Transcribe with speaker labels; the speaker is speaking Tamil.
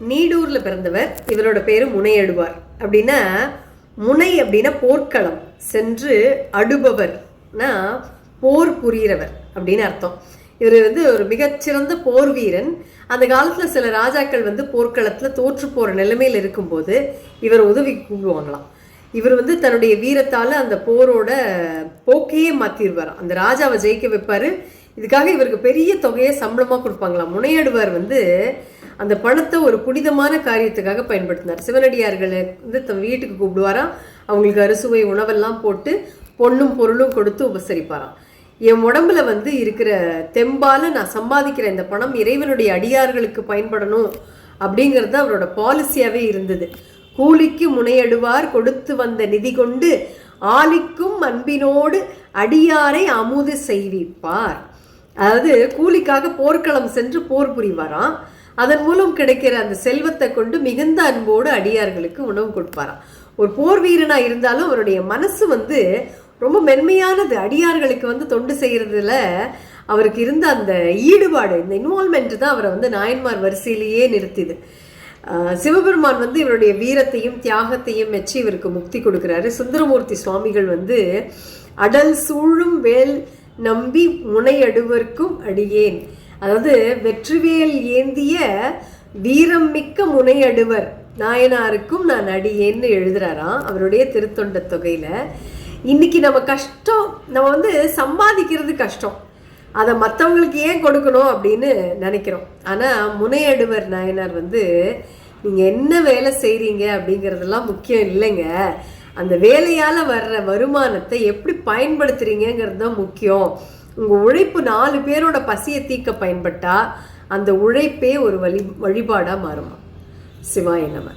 Speaker 1: நீடூர்ல பிறந்தவர். இவரோட பேரு முனையடுவார். அப்படின்னா முனை அப்படின்னா போர்க்களம் சென்று அடுபவர்னா போர் புரிகிறவர் அப்படின்னு அர்த்தம். இவர் ஒரு மிகச்சிறந்த போர் வீரன். அந்த காலத்துல சில ராஜாக்கள் போர்க்களத்துல தோற்று போற நிலைமையில இருக்கும்போது இவர் உதவி கூடுவாங்களாம். இவர் தன்னுடைய வீரத்தால அந்த போரோட போக்கையே மாத்திடுவார். அந்த ராஜாவை ஜெயிக்க வைப்பாரு. இதுக்காக இவருக்கு பெரிய தொகையை சம்பளமா கொடுப்பாங்களாம். முனையடுவார் அந்த பணத்தை ஒரு புனிதமான காரியத்துக்காக பயன்படுத்தினார். சிவனடியார்களை தன் வீட்டுக்கு கூப்பிடுவாராம். அவங்களுக்கு அறுசுவை உணவெல்லாம் போட்டு பொண்ணும் பொருளும் கொடுத்து உபசரிப்பாராம். என் உடம்புல இருக்கிற தெம்பால நான் சம்பாதிக்கிற இந்த பணம் இறைவனுடைய அடியார்களுக்கு பயன்படணும் அப்படிங்கிறது அவரோட பாலிசியாவே இருந்தது. கூலிக்கு முனையடுவார் கொடுத்து வந்த நிதி கொண்டு ஆலிக்கும் அன்பினோடு அடியாரை அமுது செய்விப்பார். அதாவது கூலிக்காக போர்க்களம் சென்று போர் புரிவாராம். அதன் மூலம் கிடைக்கிற அந்த செல்வத்தை கொண்டு மிகுந்த அன்போடு அடியார்களுக்கு உணவு கொடுப்பாராம். ஒரு போர் வீரனா இருந்தாலும் அவருடைய மனசு ரொம்ப மென்மையானது. அடியார்களுக்கு தொண்டு செய்யறதுல அவருக்கு இருந்த அந்த ஈடுபாடு, இந்த இன்வால்மெண்ட் தான் அவரை நாயன்மார் வரிசையிலேயே நிறுத்திது. சிவபெருமான் இவருடைய வீரத்தையும் தியாகத்தையும் மெச்சி இவருக்கு முக்தி கொடுக்கிறாரு. சுந்தரமூர்த்தி சுவாமிகள் அடல் சூழும் வேல் நம்பி முனையடுவர்க்கும் அடியேன், அதாவது வெற்றிவேல் ஏந்திய வீரம் மிக்க முனையடுவர் நாயனாருக்கும் நான் அடியேன்னு எழுதுறாராம் அவருடைய திருத்தொண்ட தொகையில. இன்னைக்கு நம்ம கஷ்டம், நம்ம சம்பாதிக்கிறது கஷ்டம், அதை மற்றவங்களுக்கு ஏன் கொடுக்கணும் அப்படின்னு நினைக்கிறோம். ஆனால் முனையடுவர் நாயனார் நீங்கள் என்ன வேலை செய்கிறீங்க அப்படிங்கிறதெல்லாம் முக்கியம் இல்லைங்க, அந்த வேலையால் வர்ற வருமானத்தை எப்படி பயன்படுத்துறீங்கிறது தான் முக்கியம். உங்கள் உழைப்பு 4 பேரோட பசியை தீர்க்க பயன்பட்டா அந்த உழைப்பே ஒரு வழிபாடாக மாறுமா. சிவாய நம.